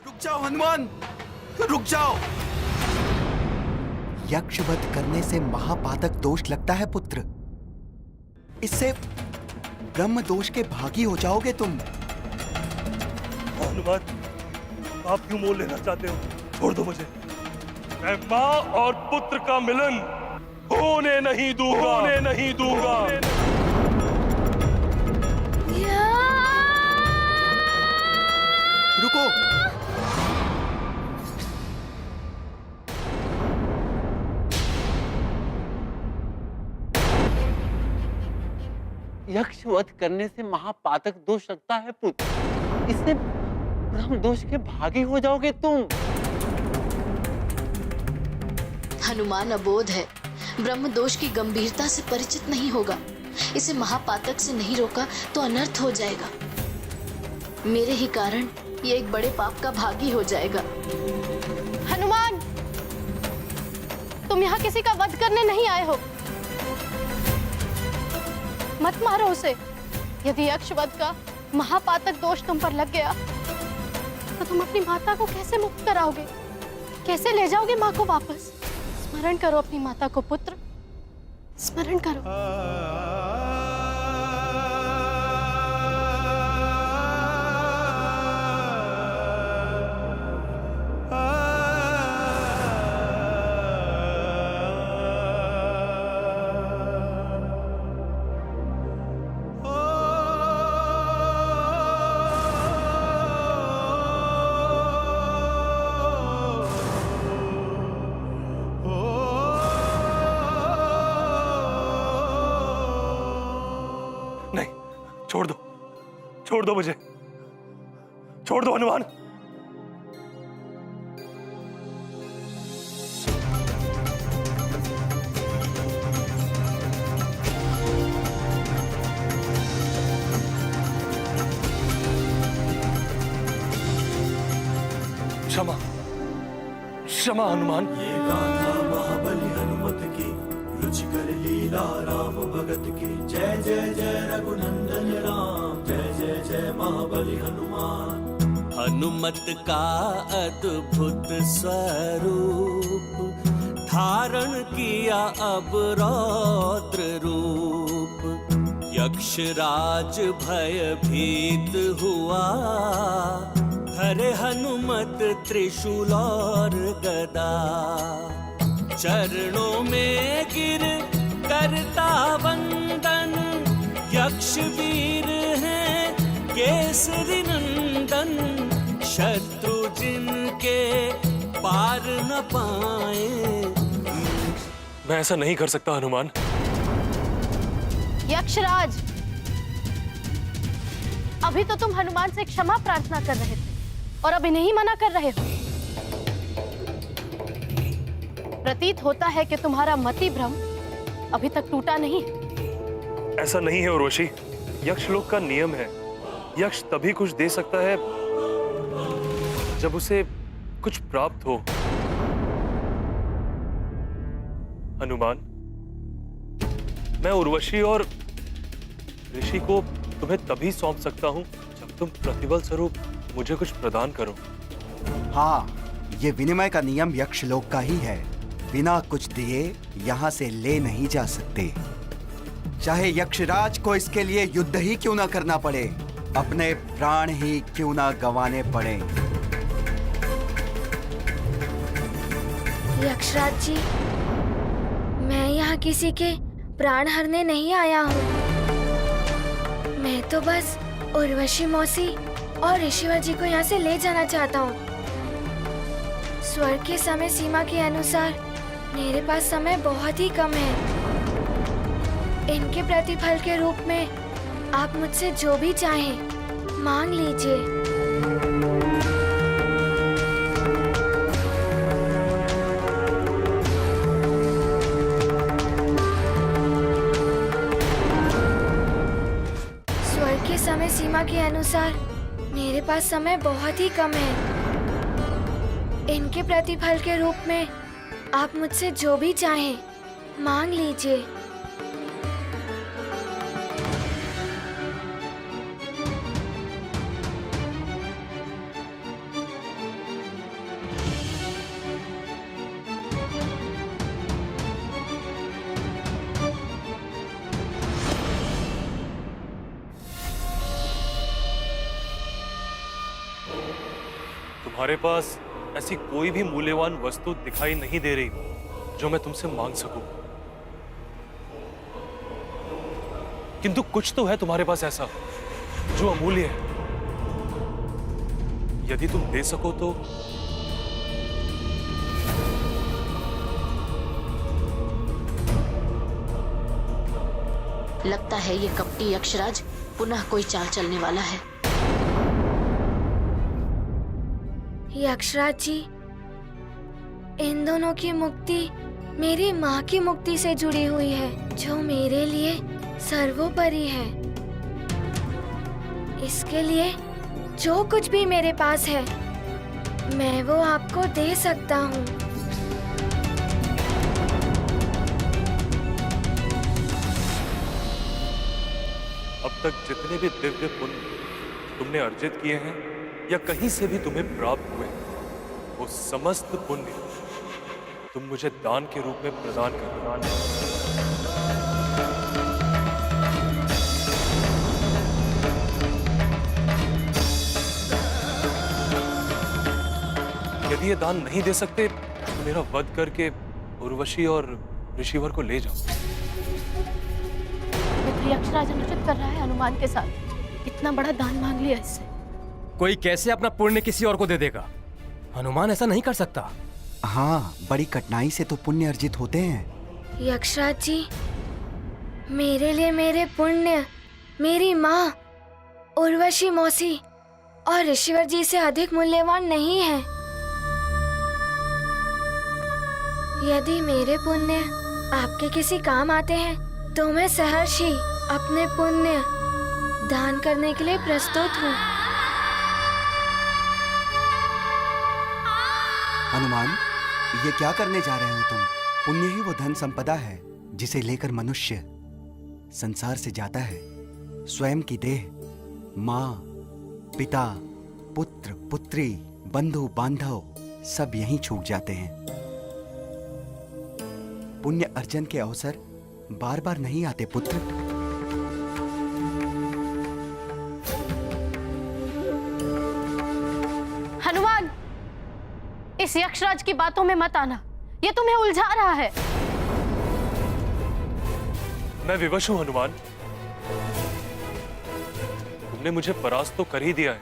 रुक जाओ हनुमान, रुक जाओ। यक्षवध करने से महापातक दोष लगता है पुत्र। इससे ब्रह्म दोष के भागी हो जाओगे तुम। हनुमान, आप क्यों मोल लेना चाहते हो? छोड़ दो मुझे। मैं माँ और पुत्र का मिलन होने नहीं दूंगा, होने नहीं दूंगा। रुको। यक्षवध करने से महापातक दोष लगता है पुत्र। इससे ब्रह्म दोष के भागी हो जाओगे तुम। हनुमान अबोध है, ब्रह्म दोष की गंभीरता से परिचित नहीं होगा। इसे महापातक से नहीं रोका तो अनर्थ हो जाएगा। मेरे ही कारण ये एक बड़े पाप का भागी हो जाएगा। हनुमान, तुम यहाँ किसी का वध करने नहीं आए हो। मत मारो उसे। यदि यक्षवध का महापातक दोष तुम पर लग गया तो तुम अपनी माता को कैसे मुक्त कराओगे? कैसे ले जाओगे माँ को वापस? स्मरण करो अपनी माता को पुत्र, स्मरण करो। छोड़ दो मुझे, छोड़ दो हनुमान। क्षमा, क्षमा हनुमान। ये गाथा महाबली हनुमत की, रुचिकर लीला राम भगत की। जय जय जय रघुनंदन राम, जय जय जय महाबली हनुमान। हनुमत का अद्भुत स्वरूप, धारण किया अब रौद्र रूप। यक्षराज भयभीत हुआ, धरे हनुमत त्रिशूल और गदा। चरणों में गिर करता वंदन, यक्ष वीर हैं केसरी नंदन। शत्रु जिनके पार न पाए। मैं ऐसा नहीं कर सकता हनुमान। यक्षराज, अभी तो तुम हनुमान से क्षमा प्रार्थना कर रहे थे और अभी नहीं मना कर रहे हो। प्रतीत होता है कि तुम्हारा मति भ्रम अभी तक टूटा नहीं है। ऐसा नहीं है उर्वशी, यक्षलोक का नियम है, यक्ष तभी कुछ दे सकता है जब उसे कुछ प्राप्त हो। हनुमान, मैं उर्वशी और ऋषि को तुम्हें तभी सौंप सकता हूं जब तुम प्रतिबल स्वरूप मुझे कुछ प्रदान करो। हाँ, ये विनिमय का नियम यक्षलोक का ही है। बिना कुछ दिए यहाँ से ले नहीं जा सकते, चाहे यक्षराज को इसके लिए युद्ध ही क्यों ना करना पड़े, अपने प्राण ही क्यों ना गंवाने पड़े। यक्षराज जी, मैं यहाँ किसी के प्राण हरने नहीं आया हूँ। मैं तो बस उर्वशी मौसी और ऋषिवर जी को यहाँ से ले जाना चाहता हूँ। स्वर्ग के समय सीमा के अनुसार मेरे पास समय बहुत ही कम है। इनके प्रतिफल के रूप में आप मुझसे जो भी चाहें मांग लीजिए। स्वर्ग के समय सीमा के अनुसार मेरे पास समय बहुत ही कम है। इनके प्रतिफल के रूप में आप मुझसे जो भी चाहें मांग लीजिए। तुम्हारे पास ऐसी कोई भी मूल्यवान वस्तु दिखाई नहीं दे रही जो मैं तुमसे मांग सकूं। किंतु कुछ तो है तुम्हारे पास ऐसा जो अमूल्य है। यदि तुम दे सको तो लगता है ये कपटी यक्षराज पुनः कोई चाल चलने वाला है। यक्षराज जी, इन दोनों की मुक्ति मेरी माँ की मुक्ति से जुड़ी हुई है, जो मेरे लिए सर्वोपरि है। इसके लिए जो कुछ भी मेरे पास है, मैं वो आपको दे सकता हूँ। अब तक जितने भी दिव्य पुण्य तुमने अर्जित किए हैं या कहीं से भी तुम्हें प्राप्त हुए, वो समस्त पुण्य तुम मुझे दान के रूप में प्रदान कर। यदि ये दान नहीं दे सकते तो मेरा वध करके उर्वशी और ऋषिवर को ले जाओ। यक्षराज अनुचित कर रहा है हनुमान के साथ। इतना बड़ा दान मांग लिया इससे। कोई कैसे अपना पुण्य किसी और को दे देगा? हनुमान ऐसा नहीं कर सकता। हाँ, बड़ी कठिनाई से तो पुण्य अर्जित होते हैं। यक्षराज जी, मेरे लिए मेरे पुण्य मेरी माँ उर्वशी मौसी और ऋषिवर जी से अधिक मूल्यवान नहीं है। यदि मेरे पुण्य आपके किसी काम आते हैं तो मैं सहर्ष ही अपने पुण्य दान करने के लिए प्रस्तुत हूँ। हनुमान, ये क्या करने जा रहे हो तुम? पुण्य ही वो धन संपदा है जिसे लेकर मनुष्य संसार से जाता है। स्वयं की देह, माँ, पिता, पुत्र, पुत्री, बंधु, बांधव सब यहीं छूट जाते हैं। पुण्य अर्जन के अवसर बार बार नहीं आते पुत्र। हनुमान, इस यक्षराज की बातों में मत आना, ये तुम्हें उलझा रहा है। मैं विवश हूं हनुमान। तुमने मुझे परास्त तो कर ही दिया है।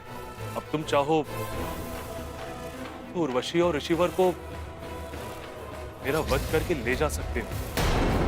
अब तुम चाहो तो उर्वशी और ऋषिवर को मेरा वध करके ले जा सकते हो।